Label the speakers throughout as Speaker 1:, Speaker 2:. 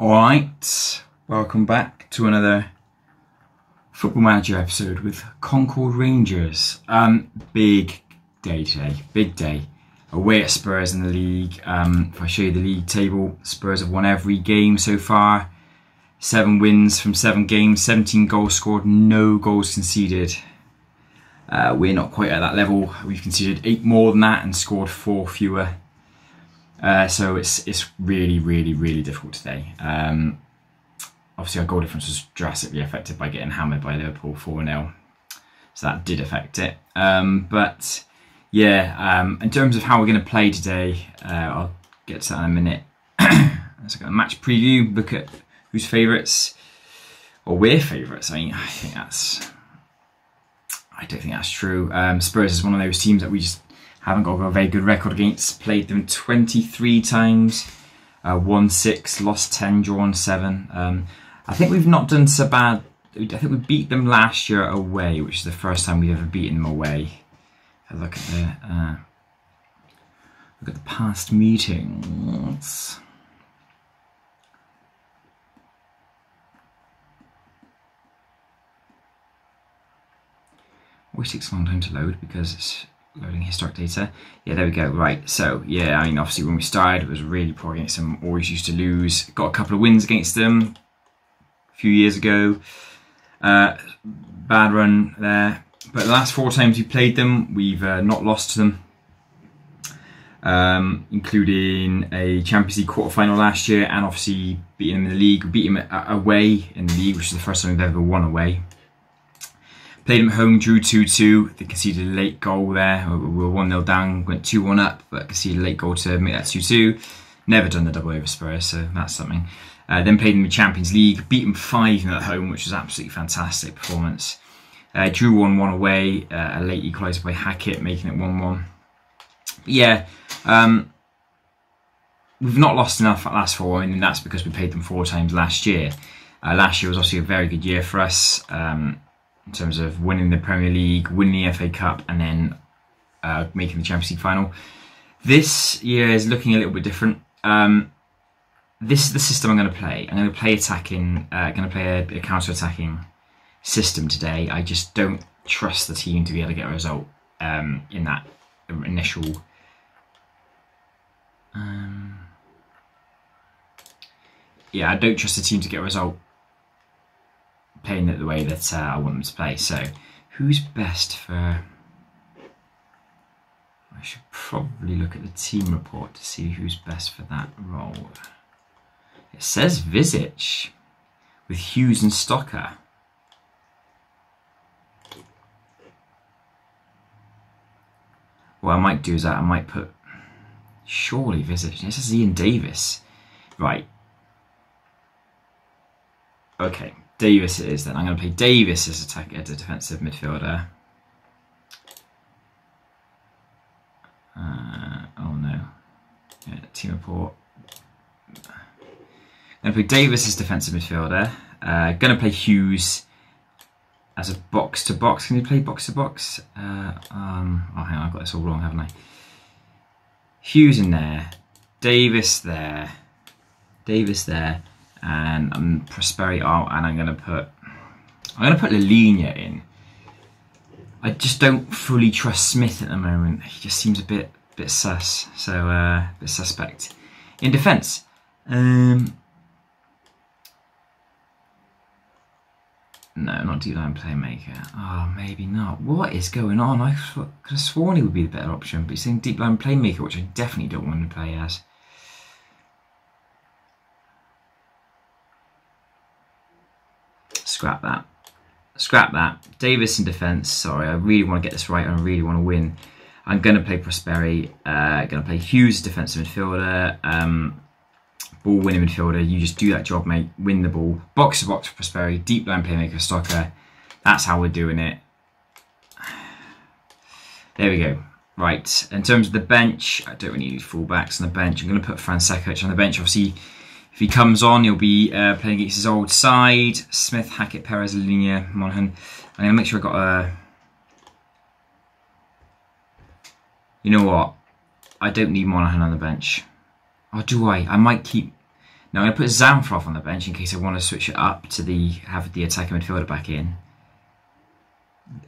Speaker 1: Alright, welcome back to another Football Manager episode with Concord Rangers. Big day today, big day. Away at Spurs in the league. If I show you the league table, Spurs have won every game so far. 7 wins from 7 games, 17 goals scored, no goals conceded. We're not quite at that level. We've conceded 8 more than that and scored 4 fewer. So it's really difficult today. Obviously our goal difference was drastically affected by getting hammered by Liverpool 4-0. So that did affect it. But yeah, in terms of how we're going to play today, I'll get to that in a minute. Let's look at a match preview, look at who's favourites, or we're favourites. I mean, I don't think that's true. Spurs is one of those teams that we just haven't got a very good record against. Played them 23 times, won 6, lost 10, drawn 7. I think we've not done so bad. I think we beat them last year away, which is the first time we've ever beaten them away. Look at the past meetings. Always takes a long time to load because it's loading historic data. Yeah, there we go. Right, so yeah, I mean, obviously when we started, it was really poor against them. Always used to lose. Got a couple of wins against them a few years ago. Bad run there. But the last 4 times we played them, we've not lost to them. Including a Champions League quarter-final last year, and obviously beating them in the league. We beat them away in the league, which is the first time we've ever won away. Played them at home, drew 2-2. They conceded a late goal there. We were 1-0 down, went 2-1 up, but conceded a late goal to make that 2-2. Never done the double over Spurs, so that's something. Then played them in the Champions League, beat them 5-0 at home, which was absolutely fantastic performance. Drew 1-1 away, a late equaliser by Hackett, making it 1-1. Yeah, we've not lost enough last 4, and that's because we played them 4 times last year. Last year was obviously a very good year for us. In terms of winning the Premier League, winning the FA Cup, and then making the Champions League final. This year is looking a little bit different. This is the system I'm going to play. I'm going to play attacking. Going to play a counter-attacking system today. I just don't trust the team to be able to get a result in that initial. Yeah, I don't trust the team to get a result playing it the way that I want them to play. So, who's best for... I should probably look at the team report to see who's best for that role. It says Visic with Hughes and Stocker. What I might do is that I might put... Surely Visic. This is Ian Davis. Right. Okay. Davis it is then. I'm going to play Davis as a defensive midfielder. Oh no. Yeah, team report. I'm going to play Davis as defensive midfielder. Going to play Hughes as a box-to-box. Can you play box-to-box? Oh, hang on, I've got this all wrong, haven't I? Hughes in there. Davis there. Davis there. And Prosperi out, and I'm gonna put Lalinia in. I just don't fully trust Smith at the moment. He just seems a bit sus, so a bit suspect. In defence, no, not deep line playmaker. Oh, maybe not. What is going on? I could have sworn he would be the better option, but he's saying deep line playmaker, which I definitely don't want to play as. Scrap that. Scrap that. Davis in defence. Sorry, I really want to get this right and I really want to win. I'm going to play Prosperi. Going to play Hughes, defensive midfielder. Ball winning midfielder. You just do that job, mate. Win the ball. Box to box for Prosperi. Deep line playmaker, Stocker. That's how we're doing it. There we go. Right. In terms of the bench, I don't really need fullbacks on the bench. I'm going to put Fransekic on the bench. Obviously, if he comes on, he'll be playing against his old side. Smith, Hackett, Perez, Lalinia, Monaghan. I'm going to make sure I've got a... You know what? I don't need Monaghan on the bench. Or do I? I might keep... Now I'm going to put Zamfroth on the bench in case I want to switch it up to have the attacking midfielder back in.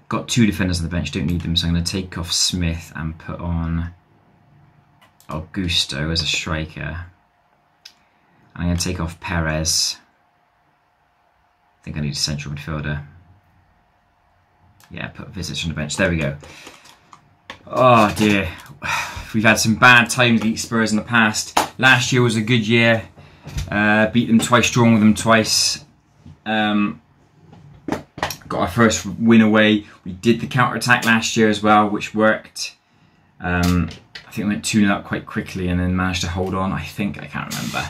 Speaker 1: Got 2 defenders on the bench, don't need them, so I'm going to take off Smith and put on Augusto as a striker. I'm going to take off Perez. I think I need a central midfielder. Yeah, put Vizic on the bench. There we go. Oh dear. We've had some bad times against Spurs in the past. Last year was a good year. Beat them twice, drawn with them twice. Got our first win away. We did the counter-attack last year as well, which worked. I think we went 2-0 up quite quickly and then managed to hold on. I can't remember.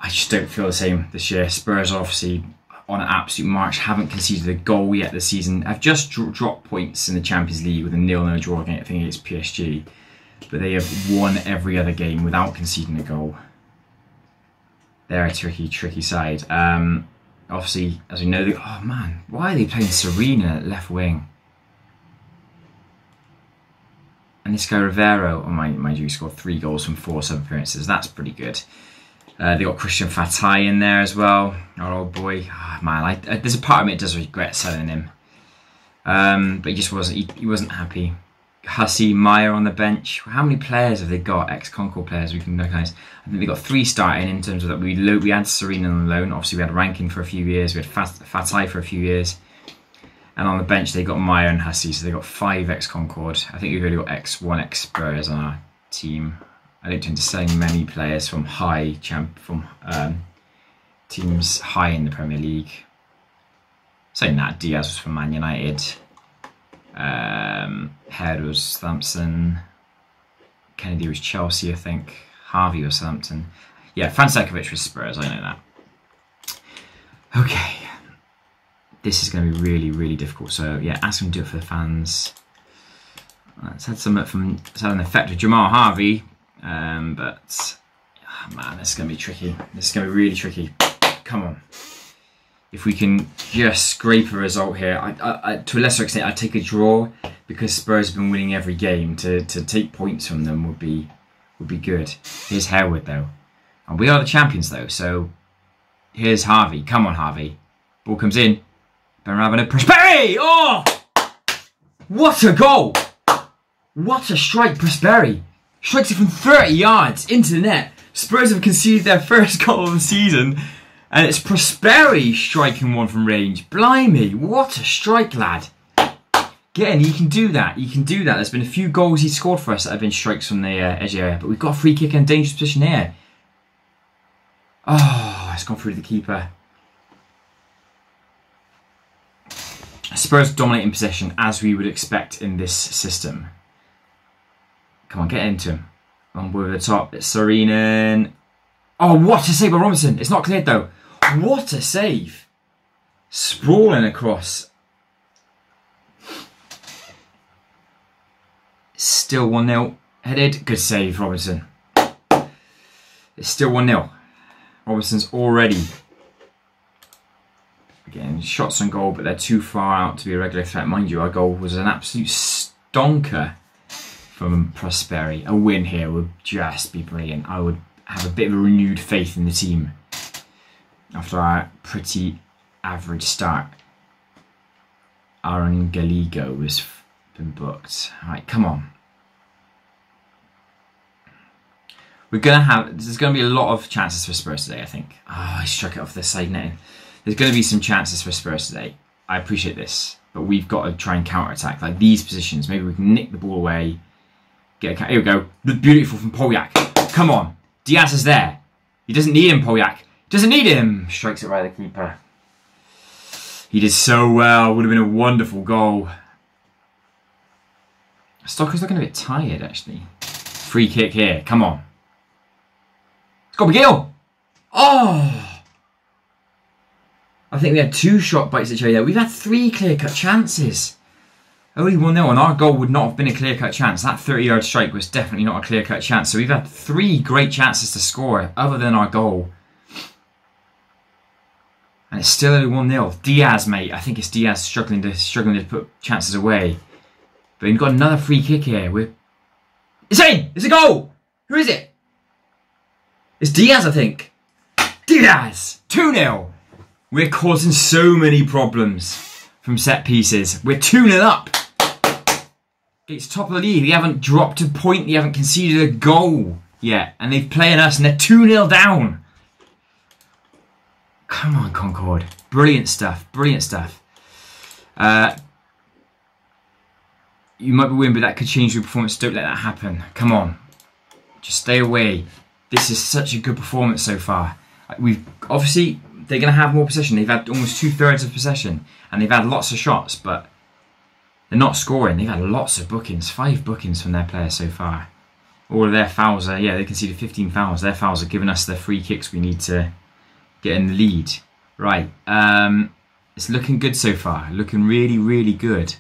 Speaker 1: I just don't feel the same this year. Spurs are obviously on an absolute march, haven't conceded a goal yet this season. I've just dropped points in the Champions League with a 0-0 draw against PSG. But they have won every other game without conceding a goal. They're a tricky side. Obviously, as we know, oh man, why are they playing Serena at left wing? And this guy Rivero, oh mind you, he scored 3 goals from 4 sub-appearances. That's pretty good. They got Christian Fatai in there as well, our old boy. Oh, man, there's a part of me that does regret selling him. But he just wasn't. He wasn't happy. Hussey, Meyer on the bench. How many players have they got? Ex-Concord players we can recognise. I think they got 3 starting in terms of that. We had Serena on loan. Obviously, we had Rankin for a few years. We had Fatai for a few years. And on the bench, they got Meyer and Hussey. So they got 5 ex-Concord. I think we've only got X1 ex-Spurs on our team. I don't tend to sell many players from teams high in the Premier League. Saying that, Diaz was from Man United. Head was Southampton. Kennedy was Chelsea, I think. Harvey was Southampton. Yeah, Fransekovic was Spurs, I know that. Okay. This is going to be really, really difficult. So, yeah, ask them to do it for the fans. It's had it's had an effect with Jamal Harvey. But, oh man, this is going to be tricky. This is going to be really tricky. Come on. If we can just scrape a result here, to a lesser extent, I'd take a draw because Spurs have been winning every game. To take points from them would be good. Here's Harewood though, and we are the champions though. So here's Harvey. Come on, Harvey. Ball comes in. Benrabino, Prosperi! Oh, what a goal! What a strike, Prosperi! Strikes it from 30 yards into the net. Spurs have conceded their first goal of the season. And it's Prosperi striking one from range. Blimey, what a strike, lad. Again, you can do that. You can do that. There's been a few goals he's scored for us that have been strikes from the edge area. But we've got a free kick in a dangerous position here. Oh, it's gone through the keeper. Spurs dominating possession as we would expect in this system. Come on, get into him. On with the top. It's Serena. Oh, what a save by Robinson. It's not cleared though. What a save. Sprawling across. Still 1-0. Headed. Good save, Robinson. It's still 1-0. Robinson's already getting shots on goal, but they're too far out to be a regular threat. Mind you, our goal was an absolute stonker from Prosperi. A win here would just be brilliant. I would have a bit of a renewed faith in the team after our pretty average start. Aaron Gallego has been booked. Alright, come on. There's going to be a lot of chances for Spurs today, I think. Oh, I struck it off the side netting. There's going to be some chances for Spurs today. I appreciate this, but we've got to try and counter-attack. Like these positions, maybe we can nick the ball away. Here we go. Beautiful from Polyak. Come on. Diaz is there. He doesn't need him, Polyak. Doesn't need him. Strikes it right at the keeper. He did so well. Would have been a wonderful goal. Stocker's looking a bit tired, actually. Free kick here. Come on. It's got McGill. Oh! I think we had 2 shot bites at Cherry there. We've had 3 clear-cut chances. Only 1-0, and our goal would not have been a clear-cut chance. That 30-yard strike was definitely not a clear-cut chance. So we've had 3 great chances to score other than our goal. And it's still only 1-0. Diaz, mate. I think it's Diaz struggling to put chances away. But we've got another free kick here. It's in! It's a goal! Who is it? It's Diaz, I think. Diaz! 2-0. We're causing so many problems from set pieces. We're 2-0 up. It's top of the league. They haven't dropped a point. They haven't conceded a goal yet. And they've played us and they're 2-0 down. Come on, Concord. Brilliant stuff. Brilliant stuff. You might be winning, but that could change your performance. Don't let that happen. Come on. Just stay away. This is such a good performance so far. We've obviously, they're going to have more possession. They've had almost 2/3 of possession. And they've had lots of shots, but they're not scoring. They've had lots of bookings. 5 bookings from their players so far. All of their fouls are, yeah, they conceded 15 fouls. Their fouls are giving us the free kicks we need to get in the lead. Right. It's looking good so far. Looking really, really good.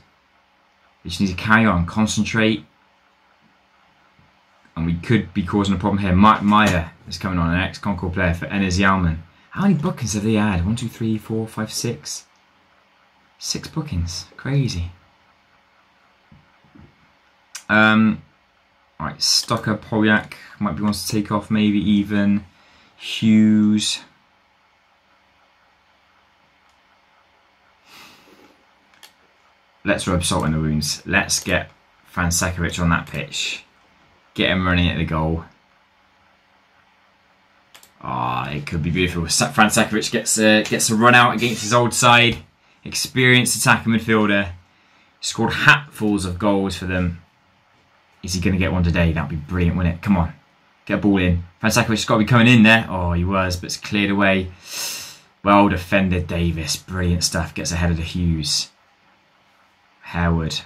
Speaker 1: We just need to carry on, concentrate. And we could be causing a problem here. Maya is coming on, an ex-Concord player for Enes Yalman. How many bookings have they had? 1, 2, 3, 4, 5, 6. 6 bookings. Crazy. Alright, Stocker, Polyak might be wants to take off, maybe even. Hughes. Let's rub salt in the wounds. Let's get Franceskovic on that pitch. Get him running at the goal. Ah, it could be beautiful. Franceskovic gets a run out against his old side. Experienced attacking midfielder. Scored hatfuls of goals for them. Is he going to get one today? That'd be brilliant, wouldn't it? Come on. Get a ball in. Franceskovic has got to be coming in there. Oh, he was, but it's cleared away. Well defended, Davis. Brilliant stuff. Gets ahead of the Hughes. Harewood.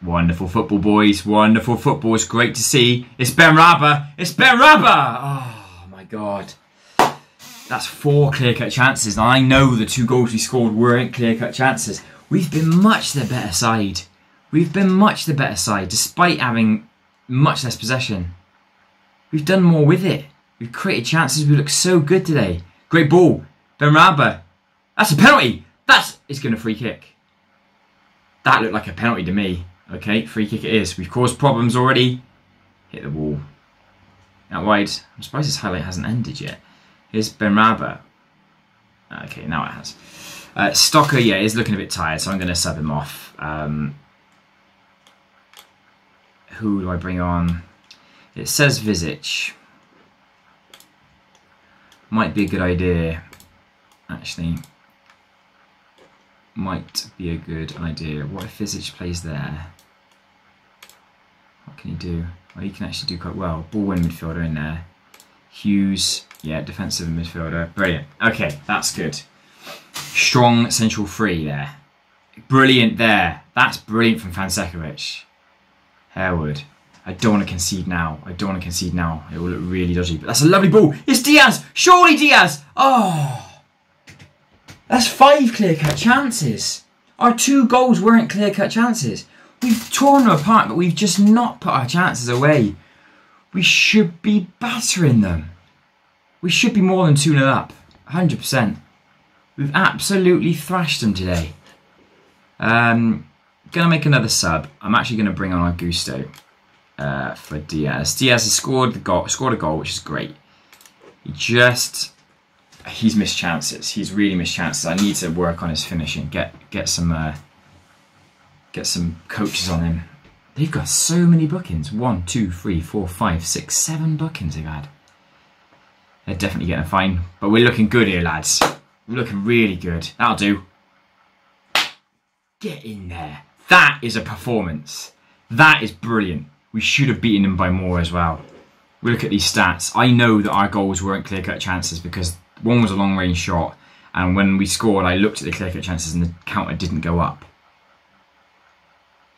Speaker 1: Wonderful football, boys. Wonderful football. It's great to see. It's Ben Rabba. It's Ben Rabba. Oh, my God. That's 4 clear-cut chances. And I know the 2 goals we scored weren't clear-cut chances. We've been much the better side. We've been much the better side, despite having much less possession. We've done more with it. We've created chances. We look so good today. Great ball. Ben Rabba. That's a penalty. It's going to free kick. That looked like a penalty to me. Okay, free kick it is. We've caused problems already. Hit the wall. Out wide. I'm surprised this highlight hasn't ended yet. Here's Ben Rabba. Okay, now it has. Stocker, yeah, is looking a bit tired, so I'm going to sub him off. Who do I bring on? It says Visic. Might be a good idea, actually. Might be a good idea. What if Visic plays there? What can he do? Well, he can actually do quite well. Ball-win midfielder in there. Hughes, yeah, defensive midfielder. Brilliant. Okay, that's good. Strong central 3 there. Brilliant there. That's brilliant from Franceskovic. Harewood. I don't want to concede now. I don't want to concede now. It will look really dodgy. But that's a lovely ball. It's Diaz. Surely Diaz. Oh. That's 5 clear-cut chances. Our 2 goals weren't clear-cut chances. We've torn them apart, but we've just not put our chances away. We should be battering them. We should be more than 2-0 up. 100%. We've absolutely thrashed them today. Gonna make another sub. I'm actually gonna bring on Augusto for Diaz. Diaz has scored a goal, which is great. He's missed chances. He's really missed chances. I need to work on his finishing. Get some coaches on him. They've got so many bookings. 1, 2, 3, 4, 5, 6, 7 bookings they've had. They're definitely getting a fine. But we're looking good here, lads. We're looking really good. That'll do. Get in there. That is a performance. That is brilliant. We should have beaten them by more as well. We look at these stats. I know that our goals weren't clear-cut chances because one was a long-range shot, and when we scored, I looked at the clear-cut chances and the counter didn't go up.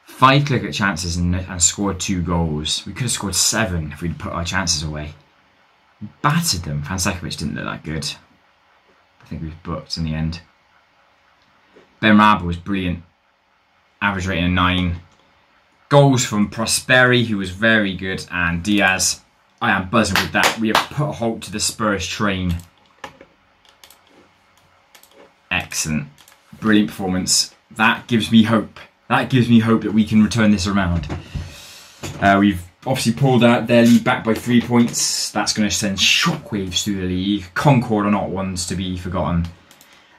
Speaker 1: 5 clear-cut chances and scored 2 goals. We could have scored 7 if we'd put our chances away. We battered them. Franceskovic didn't look that good. I think we was booked in the end. Ben Rabba was brilliant. Average rating of 9. Goals from Prosperi, who was very good, and Diaz. I am buzzing with that. We have put a halt to the Spurs train. Excellent. Brilliant performance. That gives me hope. That gives me hope that we can return this around. We've obviously pulled out their lead back by 3 points. That's going to send shockwaves through the league. Concord are not ones to be forgotten.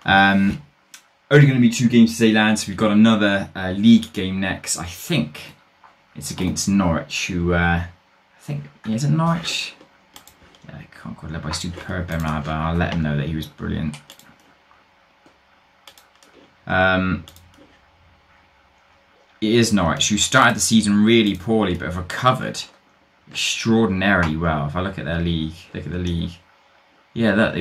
Speaker 1: Only going to be 2 games today, lads. We've got another league game next. I think it's against Norwich, who is it Norwich? Yeah, Concord led by superb Benrahma. I'll let him know that he was brilliant. It is Norwich, who started the season really poorly but have recovered extraordinarily well. If I look at their league, yeah,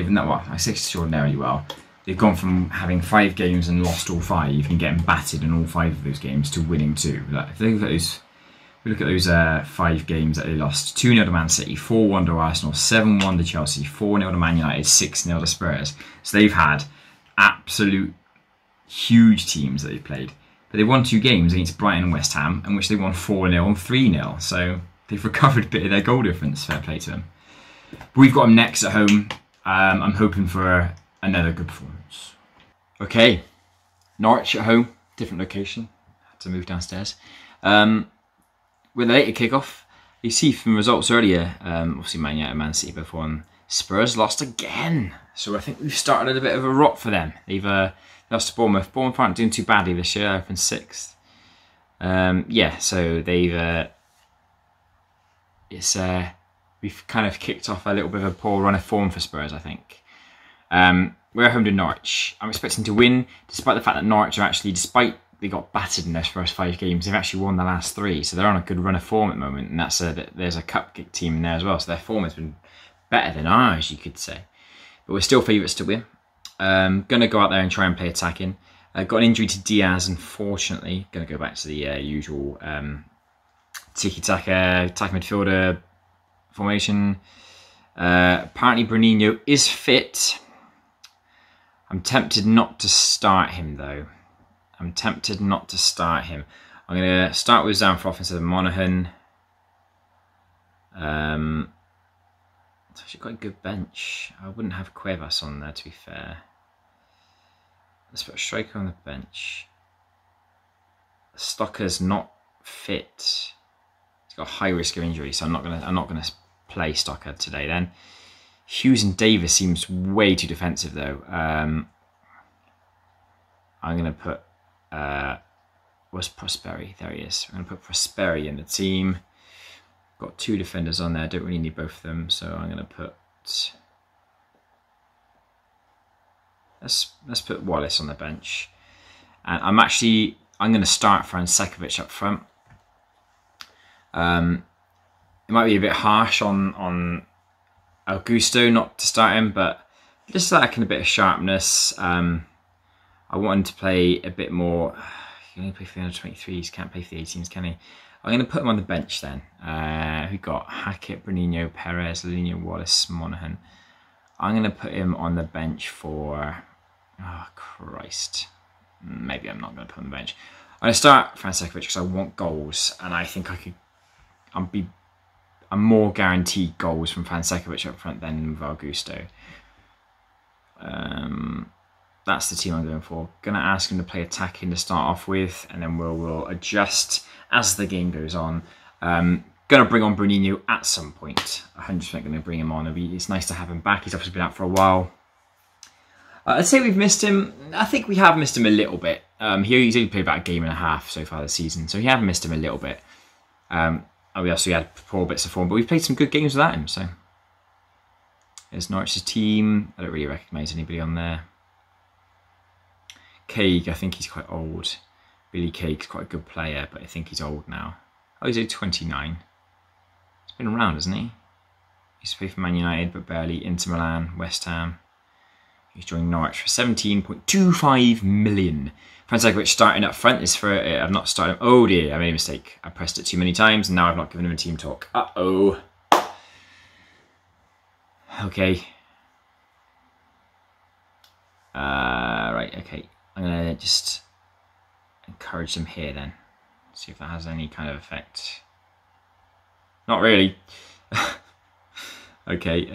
Speaker 1: I say extraordinarily well. They've gone from having 5 games and lost all 5 and getting battered in all 5 of those games to winning 2. If we look at those 5 games that they lost: 2-0 to Man City, 4-1 to Arsenal, 7-1 to Chelsea, 4-0 to Man United, 6-0 to Spurs. So they've had absolute huge teams that they've played. But they won 2 games against Brighton and West Ham, in which they won 4-0 and 3-0. So they've recovered a bit of their goal difference. Fair play to them. But we've got them next at home. I'm hoping for another good performance. Okay, Norwich at home, different location. Had to move downstairs. With a later kickoff, you see from results earlier, obviously Man United and Man City both won. Spurs lost again. So I think we've started a bit of a rot for them. They've lost to Bournemouth. Bournemouth aren't doing too badly this year. They're up in 6th. Yeah, so they've we've kind of kicked off a little bit of a poor run of form for Spurs, I think. We're home to Norwich. I'm expecting to win, despite the fact that Norwich are actually, despite they got battered in their first 5 games, they've actually won the last 3, so they're on a good run of form at the moment. And there's a cup team in there as well, so their form has been better than ours, you could say. But we're still favourites to win. Going to go out there and try and play attacking. Got an injury to Diaz, unfortunately. Going to go back to the usual tiki-taka, attack midfielder formation. Apparently Bruninho is fit. I'm tempted not to start him, though. I'm going to start with Zanfroth instead of Monaghan. It's actually quite a good bench. I wouldn't have Cuevas on there, to be fair. Let's put a striker on the bench. Stocker's not fit. He's got a high risk of injury, so I'm not gonna play Stocker today. Then Hughes and Davis seems way too defensive, though. I'm gonna put where's Prosperi? There he is. I'm gonna put Prosperi in the team. Got 2 defenders on there. Don't really need both of them, so I'm gonna put. Let's put Wallace on the bench, and I'm going to start Fransekovic up front. It might be a bit harsh on Augusto not to start him, but just lacking a bit of sharpness. I want him to play a bit more. He can only play for the under-23s, can't play for the 18s, can he? I'm going to put him on the bench then. We've got Hackett, Bruninho, Perez, Lino, Wallace, Monaghan. I'm going to put him on the bench for. Oh, Christ. Maybe I'm not going to put him on the bench. I'm going to start Fransekovic because I want goals, and I think I'm more guaranteed goals from Fransekovic up front than with Augusto. That's the team I'm going for. Going to ask him to play attacking to start off with, and then we'll adjust as the game goes on. Going to bring on Bruninho at some point. 100% going to bring him on. It's nice to have him back. He's obviously been out for a while. I'd say we've missed him. I think we have missed him a little bit. He's only played about a game and a half so far this season, so we have missed him a little bit. We also had poor bits of form, but we've played some good games without him. So there's Norwich's team. I don't really recognise anybody on there. Craig, I think he's quite old. Billy Cake's quite a good player, but I think he's old now. Oh, he's only 29. He's been around, hasn't he? He used to play for Man United, but barely. Inter Milan, West Ham. He's joined Norwich for 17.25 million. Fransekovic starting up front is for. I've not started. Oh dear, I made a mistake. I pressed it too many times, and now I've not given him a team talk. Uh-oh. Okay. Right, okay. I'm going to just encourage them here then. See if that has any kind of effect. Not really. Okay,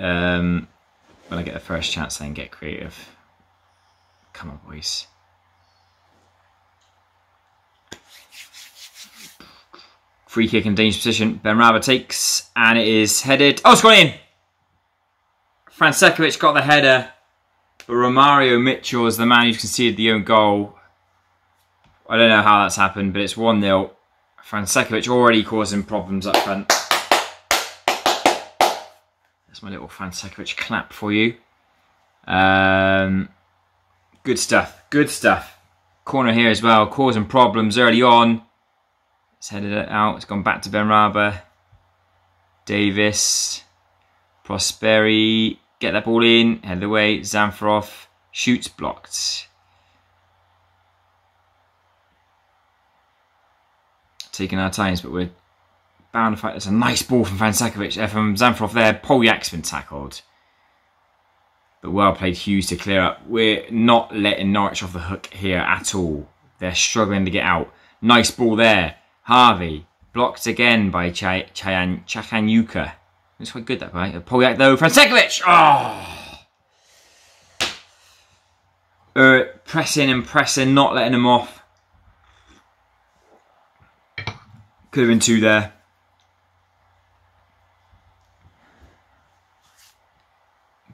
Speaker 1: when I get the first chance, then get creative. Come on, boys. Free kick in dangerous position. Benrahma takes, and it is headed. Oh, it's gone in! Franceskovic got the header, but Romario Mitchell is the man who's conceded the own goal. I don't know how that's happened, but it's 1-0. Franceskovic already causing problems up front. That's my little Franceskovic clap for you. Good stuff, good stuff. Corner here as well, causing problems early on. It's headed out, it's gone back to Benrahma. Davis, Prosperi, get that ball in, head away. Zamfirov shoots, blocked. Taking our times, but we're bound to fight. There's a nice ball from Franceskovic, from Zamfirov there. Poljac's been tackled. But well played Hughes to clear up. We're not letting Norwich off the hook here at all. They're struggling to get out. Nice ball there. Harvey, blocked again by Chakanyuka. It's quite good, that guy. Poljak though. Franceskovic! Oh! Pressing and pressing, not letting him off. Could have been 2 there.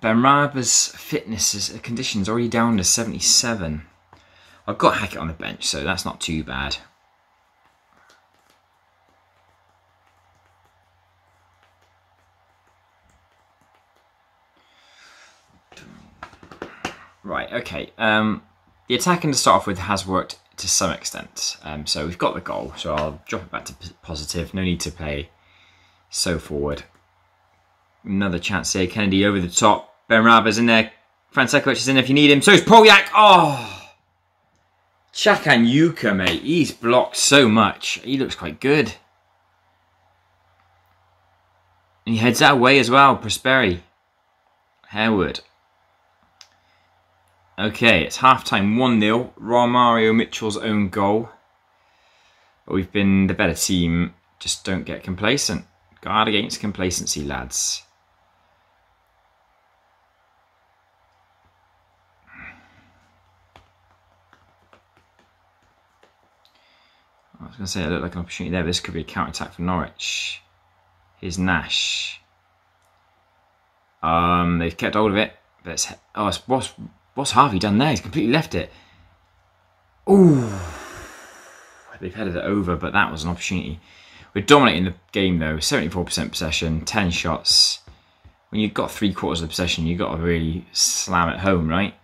Speaker 1: Benrahma's conditions already down to 77. I've got Hackett on the bench, so that's not too bad. Right, okay. The attacking to start off with has worked to some extent. So we've got the goal, so I'll drop it back to positive. No need to play so forward. Another chance here. Kennedy over the top. Benrahma's in there. Franceskovic is in there if you need him. So is Poljak. Oh! Chakanyuka, mate. He's blocked so much. He looks quite good. And he heads that away as well. Prosperi. Harewood. Okay, it's half-time, 1-0. Romario Mitchell's own goal. But we've been the better team. Just don't get complacent. Guard against complacency, lads. I was going to say it looked like an opportunity there. This could be a counter-attack for Norwich. Here's Nash. They've kept hold of it. But what's Harvey done there? He's completely left it. Ooh. They've headed it over, but that was an opportunity. We're dominating the game though. 74% possession, 10 shots. When you've got 3/4 of the possession, you've got to really slam it home, right?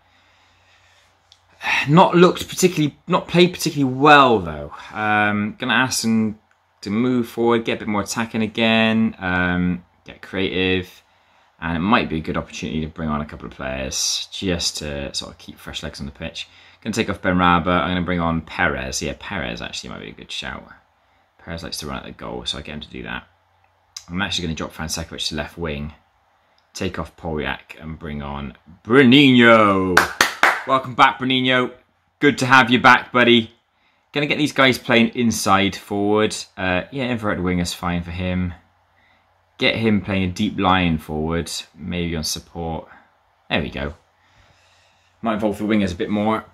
Speaker 1: Not played particularly well though. Gonna ask them to move forward, get a bit more attacking again, get creative, and it might be a good opportunity to bring on a couple of players just to sort of keep fresh legs on the pitch. Gonna take off Benrahma. I'm gonna bring on Perez. Yeah, Perez actually might be a good shout. Perez likes to run at the goal, so I get him to do that. I'm actually going to drop Franceskovic to left wing, take off Poljak, and bring on Bruninho. Welcome back, Bruninho. Good to have you back, buddy. Going to get these guys playing inside forward. Yeah, inverted wing is fine for him. Get him playing a deep line forward, maybe on support. There we go. Might involve the wingers a bit more.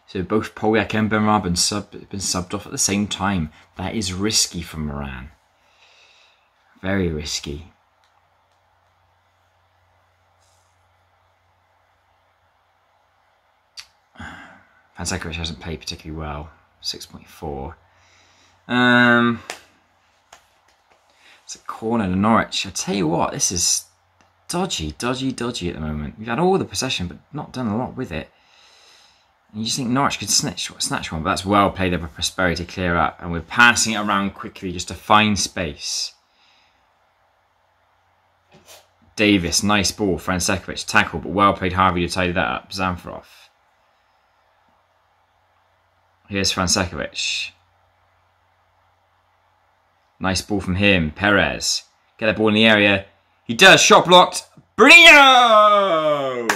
Speaker 1: So both Poljak and Benrahma have been subbed off at the same time. That is risky from Moran. Very risky. Franceskovic hasn't played particularly well. 6.4. It's a corner to Norwich. I tell you what, this is dodgy at the moment. We've had all the possession, but not done a lot with it. And you just think Norwich could snatch one, but that's well played up by Prosperi to clear up. And we're passing it around quickly just to find space. Davis, nice ball. Franceskovic, tackle, but well played Harvey to tidy that up. Zamfirov. Here's Franceskovic. Nice ball from him. Perez. Get that ball in the area. He does. Shot blocked. Bruninho!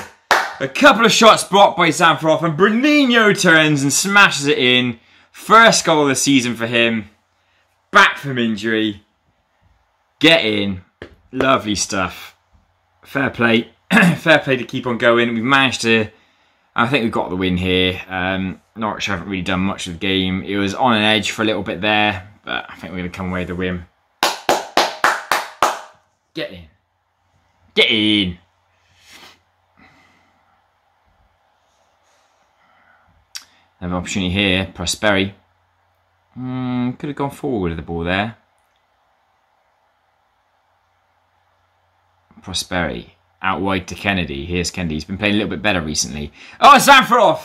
Speaker 1: A couple of shots blocked by Zamfirov, and Bruninho turns and smashes it in. First goal of the season for him. Back from injury. Get in. Lovely stuff. Fair play. Fair play to keep on going. We've managed to... I think we've got the win here. Norwich haven't really done much of the game. It was on an edge for a little bit there, but I think we're going to come away with the win. Get in. Get in. Another opportunity here. Prosperi. Could have gone forward with the ball there. Prosperi. Out wide to Kennedy. Here's Kennedy. He's been playing a little bit better recently. Oh, Zamfarov!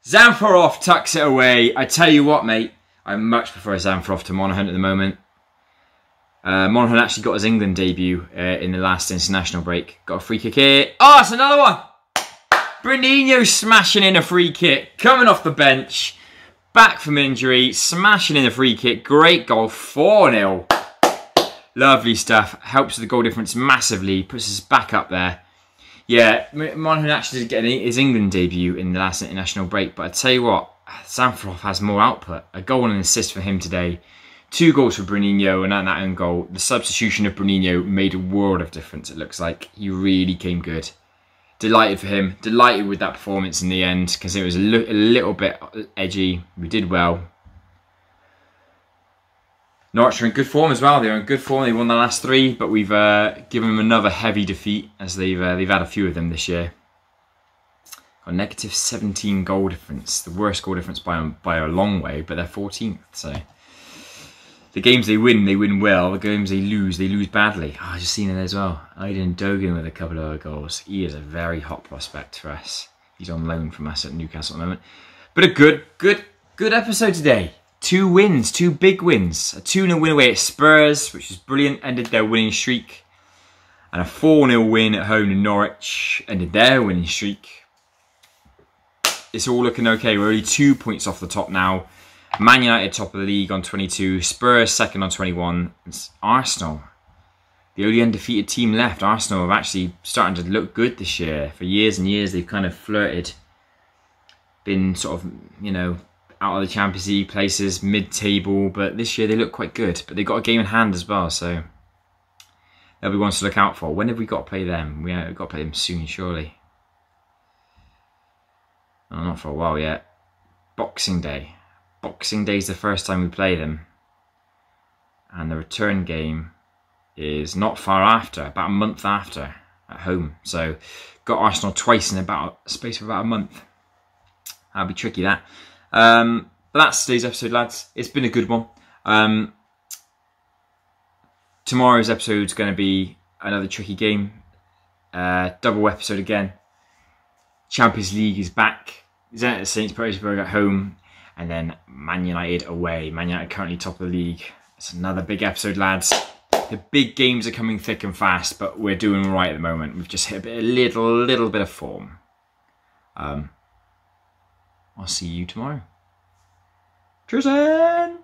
Speaker 1: Zamfarov tucks it away. I tell you what, mate. I much prefer Zamfarov to Monaghan at the moment. Monaghan actually got his England debut in the last international break. Got a free kick here. Oh, it's another one! Bruninho smashing in a free kick. Coming off the bench. Back from injury. Smashing in a free kick. Great goal. 4-0. Lovely stuff. Helps with the goal difference massively. Puts us back up there. Yeah, Monaghan actually did get his England debut in the last international break. But I tell you what, Zamfarov has more output. A goal and an assist for him today. 2 goals for Bruninho and that own goal. The substitution of Bruninho made a world of difference, it looks like. He really came good. Delighted for him. Delighted with that performance in the end because it was a little bit edgy. We did well. Norwich are in good form as well. They're in good form. They won the last 3, but we've given them another heavy defeat as they've had a few of them this year. Got a negative 17 goal difference. The worst goal difference by a long way, but they're 14th. So the games they win well. The games they lose badly. Oh, I just seen it as well. Aiden Dogan with a couple of goals. He is a very hot prospect for us. He's on loan from us at Newcastle at the moment. But a good episode today. 2 wins, 2 big wins. A 2-0 win away at Spurs, which is brilliant, ended their winning streak. And a 4-0 win at home in Norwich, ended their winning streak. It's all looking okay. We're only 2 points off the top now. Man United top of the league on 22, Spurs second on 21. It's Arsenal, the only undefeated team left. Arsenal have actually starting to look good this year. For years and years they've kind of flirted. Been sort of, you know, out of the Champions League places, mid-table, but this year they look quite good. But they've got a game in hand as well, so they'll be ones to look out for. When have we got to play them? We've got to play them soon, surely. Oh, not for a while yet. Boxing Day. Boxing Day is the first time we play them. And the return game is not far after, about a month after, at home. So, got Arsenal twice in about a space of about a month. That'll be tricky, that. But that's today's episode, lads. It's been a good one. Tomorrow's episode is going to be another tricky game. Double episode again. Champions League is back. Zenit at St. Petersburg at home. And then Man United away. Man United currently top of the league. It's another big episode, lads. The big games are coming thick and fast, but we're doing all right at the moment. We've just hit a little bit of form. I'll see you tomorrow. Cheers, then.